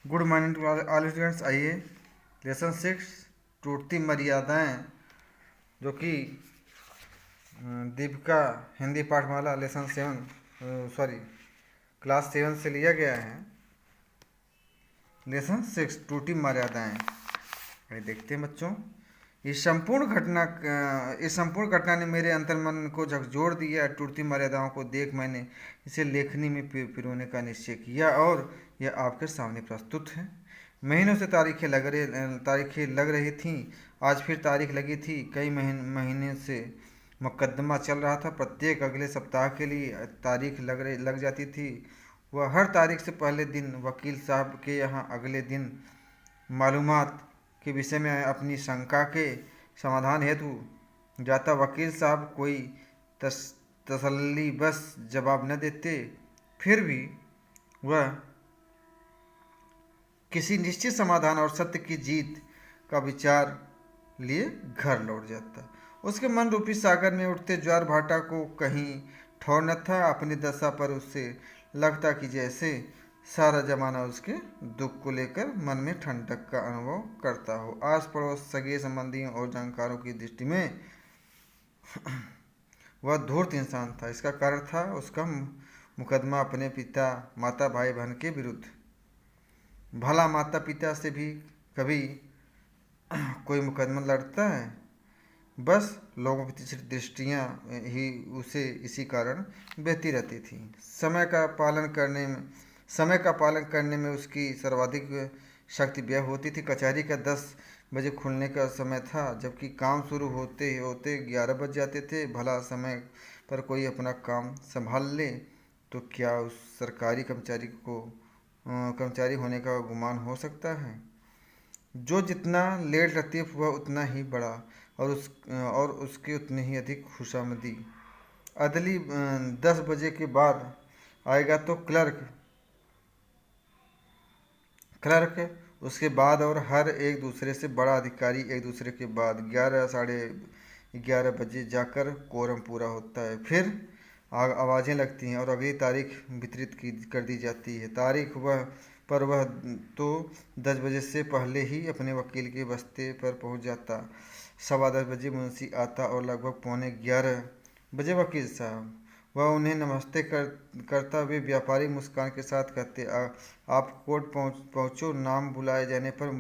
Good morning to all students. आइए lesson 6 टूटती मर्यादाएं, जो कि Deepika Hindi Pathmala lesson 7 sorry class 7 से लिया गया है। लेसन 6 टूटी मर्यादाएं। आइए देखते हैं बच्चों। इस संपूर्ण घटना ने मेरे अंतर्मन को झकझोर दिया। टूटती मर्यादाओं को देख मैंने इसे लेखनी में पिरोने का निश्चय किया और यह आपके सामने प्रस्तुत है। महीनों से तारीखें लग रही थीं। आज फिर तारीख लगी थी। कई महीने से मुकदमा चल रहा था। प्रत्येक अगले सप्ताह के लिए तारीख लग जाती थी। वह हर तारीख से पहले दिन वकील साहब के यहाँ अगले दिन मालूमात के विषय में अपनी शंका के समाधान हेतु जाता। वकील साहब कोई तसल्ली बस जवाब न देते, फिर भी वह किसी निश्चित समाधान और सत्य की जीत का विचार लिए घर लौट जाता। उसके मन रूपी सागर में उठते ज्वार भाटा को कहीं ठौर न था। अपनी दशा पर उससे लगता कि जैसे सारा जमाना उसके दुख को लेकर मन में ठंडक का अनुभव करता हो। आस पड़ोस, सगे संबंधियों और जानकारों की दृष्टि में वह धूर्त इंसान था। इसका कारण था उसका मुकदमा अपने पिता, माता, भाई बहन के विरुद्ध। भला माता पिता से भी कभी कोई मुकदमा लड़ता है? बस लोगों की दृष्टियाँ ही उसे इसी कारण बहती रहती थी। समय का पालन करने में उसकी सर्वाधिक शक्ति व्यय होती थी। कचहरी का 10 बजे खुलने का समय था, जबकि काम शुरू होते होते 11 बज जाते थे। भला समय पर कोई अपना काम संभाल ले तो क्या उस सरकारी कर्मचारी होने का गुमान हो सकता है? जो जितना लेट लतीफ़ वह उतना ही बड़ा और उसके उतनी ही अधिक खुशामदी। अदली 10 बजे के बाद आएगा तो क्लर्क उसके बाद, और हर एक दूसरे से बड़ा अधिकारी एक दूसरे के बाद। 11 साढ़े 11 बजे जाकर कोरम पूरा होता है। फिर आवाज़ें लगती हैं और अगली तारीख वितरित कर दी जाती है। वह तो 10 बजे से पहले ही अपने वकील के बस्ते पर पहुंच जाता। 10:15 बजे मुंशी आता और लगभग 11:15 बजे वकील साहब। वह उन्हें नमस्ते करता। वे व्यापारी मुस्कान के साथ कहते, आप कोर्ट पहुँचो। नाम बुलाए जाने पर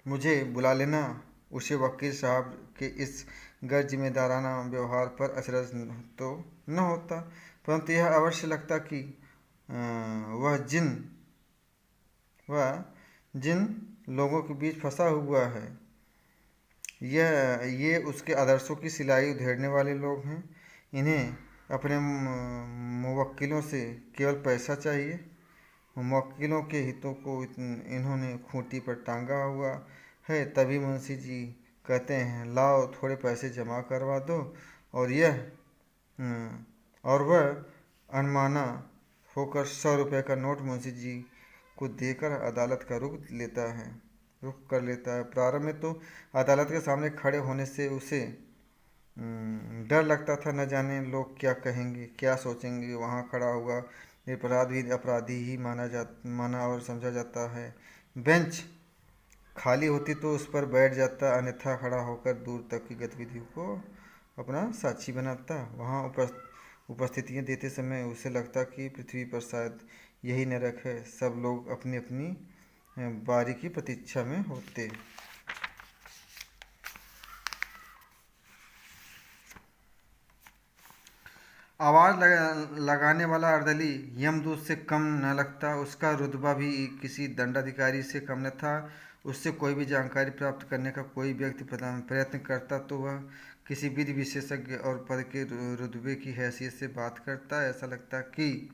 मुझे बुला लेना। उसे वकील साहब के इस गैर जिम्मेदाराना व्यवहार पर अचरज तो न होता, परंतु यह अवश्य लगता कि वह जिन लोगों के बीच फंसा हुआ है, ये उसके आदर्शों की सिलाई उधेड़ने वाले लोग हैं। इन्हें अपने मुवक्किलों से केवल पैसा चाहिए। मुवक्किलों के हितों को इन्होंने खूंटी पर टांगा हुआ है। तभी मुंशी जी कहते हैं, लाओ थोड़े पैसे जमा करवा दो, और वह अनमाना होकर 100 रुपये का नोट मुंशी जी को देकर अदालत का रुख कर लेता है। प्रारंभ में तो अदालत के सामने खड़े होने से उसे डर लगता था। न जाने लोग क्या कहेंगे, क्या सोचेंगे। वहाँ खड़ा हुआ निरपराध भी अपराधी ही माना और समझा जाता है। बेंच खाली होती तो उस पर बैठ जाता, अन्यथा खड़ा होकर दूर तक की गतिविधियों को अपना साक्षी बनाता। वहाँ उपस्थितियाँ देते समय उसे लगता कि पृथ्वी पर शायद यही नरक है। सब लोग अपनी अपनी बारी की प्रतीक्षा में होते। आवाज़ लगाने वाला अर्दली यमदूत से कम न लगता। उसका रुतबा भी किसी दंडाधिकारी से कम न था। उससे कोई भी जानकारी प्राप्त करने का कोई व्यक्ति प्रयत्न करता तो वह किसी विधि विशेषज्ञ और पद के रुतबे की हैसियत से बात करता। ऐसा लगता कि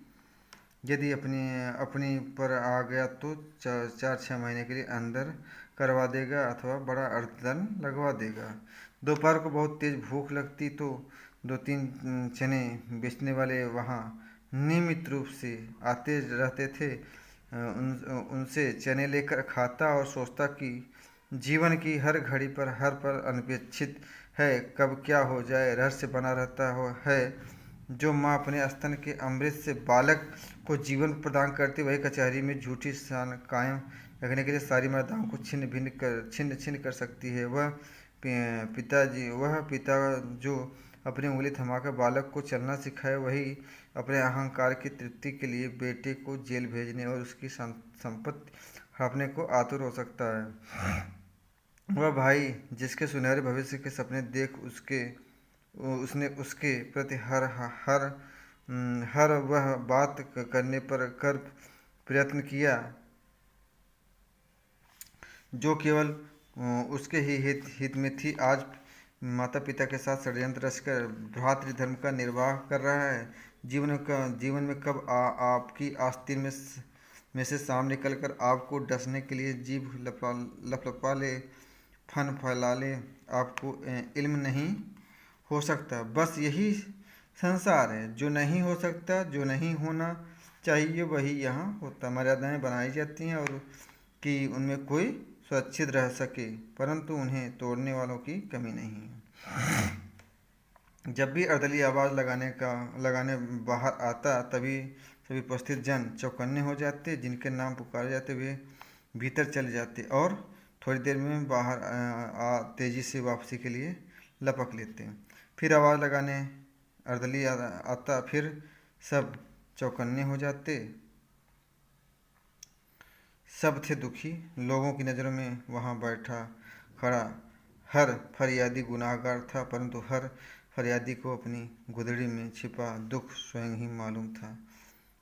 यदि अपनी पर आ गया तो 4-6 महीने के लिए अंदर करवा देगा अथवा बड़ा अर्थदंड लगवा देगा। दोपहर को बहुत तेज भूख लगती तो 2-3 चने बेचने वाले वहाँ नियमित रूप से आते रहते थे। उनसे चने लेकर खाता और सोचता कि जीवन की हर घड़ी पर हर पल अनपेक्षित है। कब क्या हो जाए रहस्य बना रहता है। जो माँ अपने स्तन के अमृत से बालक को जीवन प्रदान करती, वही कचहरी में झूठी शान कायम रखने के लिए सारी मर्यादाओं को छिन्न छिन्न कर सकती है। वह पिता जो अपनी उंगली थमाकर बालक को चलना सिखाए, वही अपने अहंकार की तृप्ति के लिए बेटे को जेल भेजने और उसकी संपत्ति हड़पने को आतुर हो सकता है। वह भाई जिसके सुनहरे भविष्य के सपने देख उसने उसके प्रति हर वह बात करने पर कर प्रयत्न किया जो केवल उसके ही हित में थी, आज माता पिता के साथ षड्यंत्र रचकर भ्रातृ धर्म का निर्वाह कर रहा है। जीवन में कब आपकी आस्तीन में से सांप निकलकर आपको डसने के लिए जीभ लपलपा ले, फन फैला ले, आपको इल्म नहीं हो सकता। बस यही संसार है, जो नहीं हो सकता, जो नहीं होना चाहिए वही यहाँ होता। मर्यादाएं बनाई जाती हैं और कि उनमें कोई सुरक्षित रह सके, परंतु उन्हें तोड़ने वालों की कमी नहीं है। जब भी अर्दली आवाज़ लगाने बाहर आता, तभी सभी उपस्थित जन चौकन्ने हो जाते। जिनके नाम पुकारे जाते वे भीतर चले जाते और थोड़ी देर में बाहर तेजी से वापसी के लिए लपक लेते। फिर आवाज़ लगाने अर्दली आता, फिर सब चौकन्ने हो जाते। सब थे दुखी। लोगों की नज़रों में वहाँ बैठा खड़ा हर फरियादी गुनाहगार था, परंतु हर फरियादी को अपनी गुदड़ी में छिपा दुख स्वयं ही मालूम था।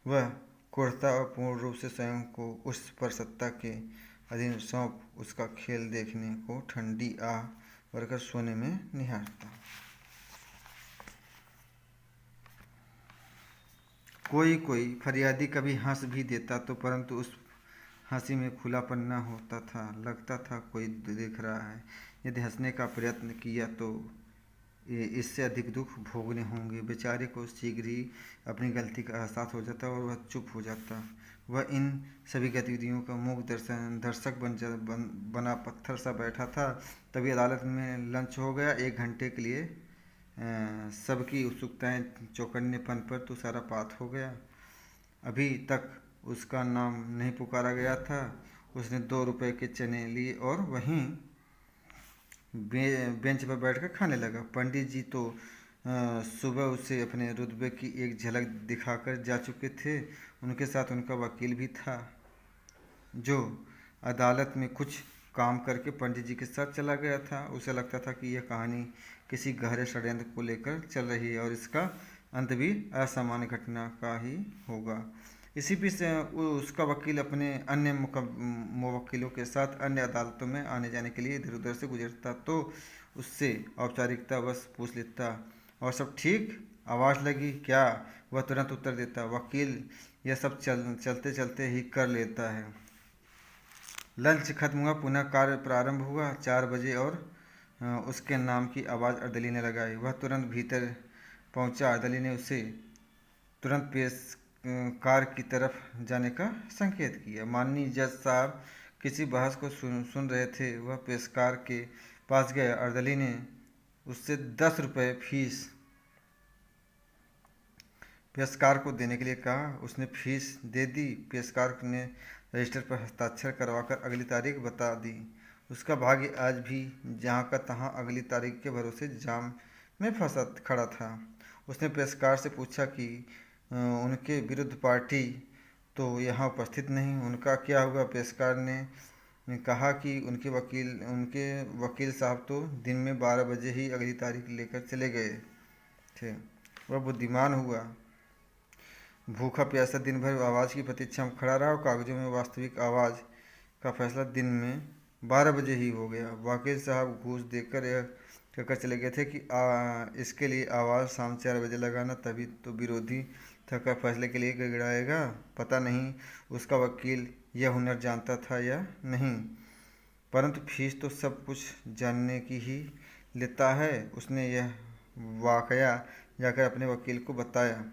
वह क्रूरता और पूर्ण रूप से स्वयं को उस पर सत्ता के अधीन सौंप उसका खेल देखने को ठंडी आह भरकर सोने में निहारता। कोई फरियादी कभी हंस भी देता तो, परंतु उस हंसी में खुलापन न होता था। लगता था कोई देख रहा है। यदि हंसने का प्रयत्न किया तो इससे अधिक दुख भोगने होंगे। बेचारे को शीघ्र ही अपनी गलती का एहसास हो जाता और वह चुप हो जाता। वह इन सभी गतिविधियों का मूक दर्शक बना पत्थर सा बैठा था। तभी अदालत में लंच हो गया। 1 घंटे के लिए सबकी उत्सुकताएं चौकन्नेपन पर तो सारा पात हो गया। अभी तक उसका नाम नहीं पुकारा गया था। उसने 2 रुपए के चने लिए और वहीं बेंच पर बैठकर खाने लगा। पंडित जी तो सुबह उसे अपने रुतबे की एक झलक दिखाकर जा चुके थे। उनके साथ उनका वकील भी था, जो अदालत में कुछ काम करके पंडित जी के साथ चला गया था। उसे लगता था कि यह कहानी किसी गहरे षड्यंत्र को लेकर चल रही है और इसका अंत भी असामान्य घटना का ही होगा। इसी बीच उसका वकील अपने अन्य मुवक्किलों के साथ अन्य अदालतों में आने जाने के लिए इधर उधर से गुजरता तो उससे औपचारिकता बस पूछ लेता, और सब ठीक, आवाज़ लगी क्या? वह तुरंत उत्तर देता। वकील यह सब चलते चलते ही कर लेता है। लंच खत्म हुआ, पुनः कार्य प्रारंभ हुआ। 4 बजे और उसके नाम की आवाज़ अर्दली ने लगाई। वह तुरंत भीतर पहुंचा। अर्दली ने उसे तुरंत पेशकार की तरफ जाने का संकेत किया। माननीय जज साहब किसी बहस को सुन रहे थे। वह पेशकार के पास गया। अर्दली ने उससे 10 रुपये फीस पेशकार को देने के लिए कहा। उसने फीस दे दी। पेशकार ने रजिस्टर पर हस्ताक्षर करवाकर अगली तारीख बता दी। उसका भाग्य आज भी जहाँ का तहाँ अगली तारीख के भरोसे जाम में फंसा खड़ा था। उसने पेशकार से पूछा कि उनके विरुद्ध पार्टी तो यहाँ उपस्थित नहीं, उनका क्या हुआ? पेशकार ने कहा कि उनके वकील साहब तो दिन में 12 बजे ही अगली तारीख लेकर चले गए थे। वह बुद्धिमान हुआ। भूखा प्यासा दिन भर आवाज़ की प्रतीक्षा में खड़ा रहा और कागजों में वास्तविक आवाज़ का फैसला दिन में 12 बजे ही हो गया। वकील साहब घूस देकर यह कहकर चले गए थे कि इसके लिए आवाज़ शाम 4 बजे लगाना, तभी तो विरोधी थका फैसले के लिए गिड़गिड़ाएगा। पता नहीं उसका वकील यह हुनर जानता था या नहीं, परंतु फीस तो सब कुछ जानने की ही लेता है। उसने यह वाकया जाकर अपने वकील को बताया।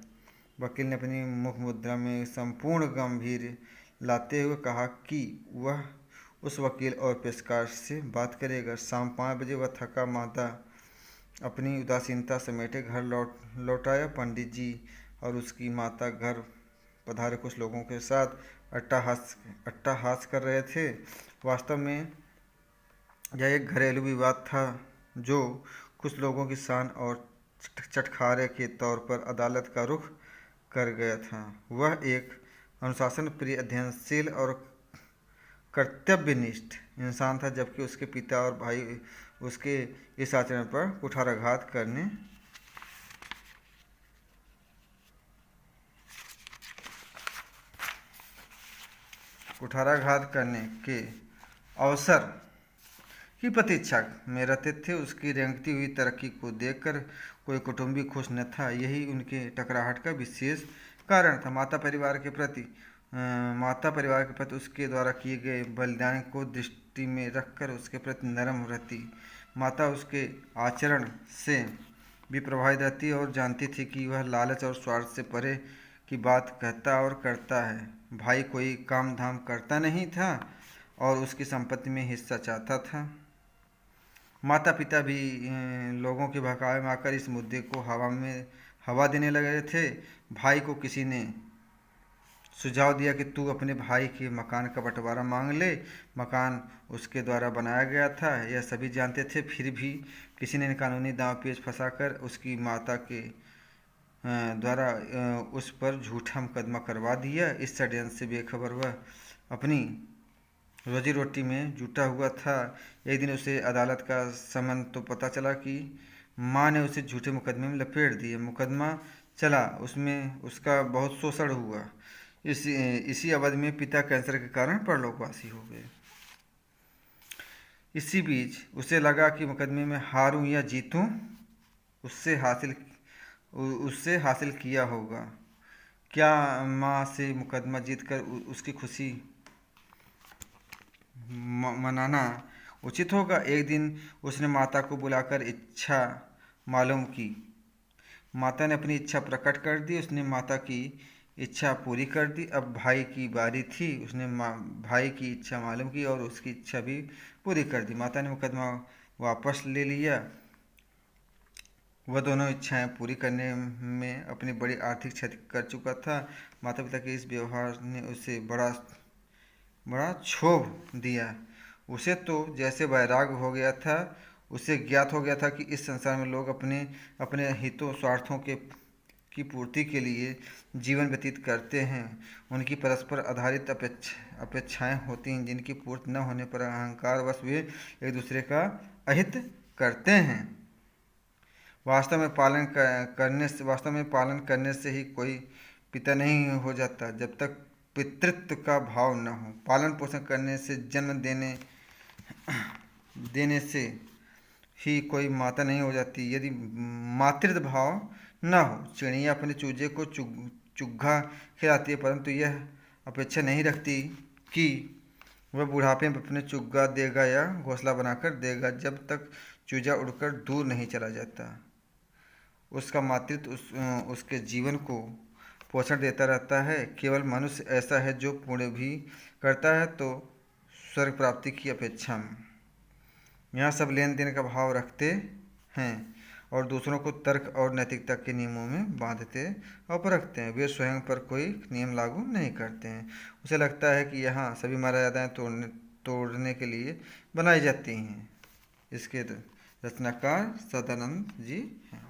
वकील ने अपनी मुख मुद्रा में संपूर्ण गंभीर लाते हुए कहा कि वह उस वकील और पेशकार से बात करेगा। शाम 5 बजे वह थका मादा अपनी उदासीनता समेटे घर लौट आया। पंडित जी और उसकी माता घर पधारे कुछ लोगों के साथ अट्टहास कर रहे थे। वास्तव में यह एक घरेलू विवाद था जो कुछ लोगों की शान और चटखारे के तौर पर अदालत का रुख कर गया था। वह एक अनुशासन प्रिय, अध्ययनशील और कर्तव्यनिष्ठ इंसान था, जबकि उसके पिता और भाई उसके इस आचरण पर कुठाराघात करने के अवसर की प्रतीक्षा में रहते थे। उसकी रेंगती हुई तरक्की को देखकर कोई कुटुंबी खुश न था। यही उनके टकराहट का विशेष कारण था। माता परिवार के प्रति उसके द्वारा किए गए बलिदान को दृष्टि में रखकर उसके प्रति नरम रहती। माता उसके आचरण से भी प्रभावित रहती और जानती थी कि वह लालच और स्वार्थ से परे की बात कहता और करता है। भाई कोई काम धाम करता नहीं था और उसकी संपत्ति में हिस्सा चाहता था। माता पिता भी लोगों के बहकावे में आकर इस मुद्दे को हवा देने लगे थे। भाई को किसी ने सुझाव दिया कि तू अपने भाई के मकान का बंटवारा मांग ले। मकान उसके द्वारा बनाया गया था, यह सभी जानते थे। फिर भी किसी ने कानूनी दांव-पेच फंसाकर उसकी माता के द्वारा उस पर झूठा मुकदमा करवा दिया। इस षड्यंत्र से बेखबर वह अपनी रोजी रोटी में जुटा हुआ था। एक दिन उसे अदालत का समन तो पता चला कि माँ ने उसे झूठे मुकदमे में लपेट दिया। मुकदमा चला, उसमें उसका बहुत शोषण हुआ। इसी अवधि में पिता कैंसर के कारण परलोकवासी हो गए। इसी बीच उसे लगा कि मुकदमे में हारूं या जीतूं, उससे हासिल किया होगा। क्या माँ से मुकदमा जीतकर उसकी खुशी मनाना उचित होगा? एक दिन उसने माता को बुलाकर इच्छा मालूम की। माता ने अपनी इच्छा प्रकट कर दी। उसने माता की इच्छा पूरी कर दी। अब भाई की बारी थी। उसने भाई की इच्छा मालूम की और उसकी इच्छा भी पूरी कर दी। माता ने मुकदमा वापस ले लिया। वह दोनों इच्छाएं पूरी करने में अपनी बड़ी आर्थिक क्षति कर चुका था। माता पिता के इस व्यवहार ने उसे बड़ा क्षोभ दिया। उसे तो जैसे वैराग्य हो गया था। उसे ज्ञात हो गया था कि इस संसार में लोग अपने हितों स्वार्थों की पूर्ति के लिए जीवन व्यतीत करते हैं। उनकी परस्पर आधारित अपेक्षाएं होती हैं, जिनकी पूर्ति न होने पर अहंकारवश वे एक दूसरे का अहित करते हैं। वास्तव में पालन करने से ही कोई पिता नहीं हो जाता जब तक पितृत्व का भाव न हो। पालन पोषण करने से, जन्म देने से ही कोई माता नहीं हो जाती यदि मातृत्व भाव न हो। चिड़िया अपने चूजे को चुग्गा खिलाती है, परंतु यह अपेक्षा नहीं रखती कि वह बुढ़ापे में अपने चुग्गा देगा या घोंसला बनाकर देगा। जब तक चूजा उड़कर दूर नहीं चला जाता, उसका मातृत्व उसके जीवन को पोषण देता रहता है। केवल मनुष्य ऐसा है जो पुण्य भी करता है तो स्वर्ग प्राप्ति की अपेक्षा में। यहाँ सब लेन देन का भाव रखते हैं और दूसरों को तर्क और नैतिकता के नियमों में बांधते और परखते हैं। वे स्वयं पर कोई नियम लागू नहीं करते हैं। उसे लगता है कि यहाँ सभी मर्यादाएं तोड़ने के लिए बनाई जाती हैं। इसके रचनाकार सदानंद जी हैं।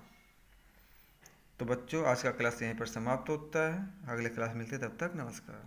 तो बच्चों, आज का क्लास यहीं पर समाप्त होता है। अगले क्लास मिलते, तब तक नमस्कार।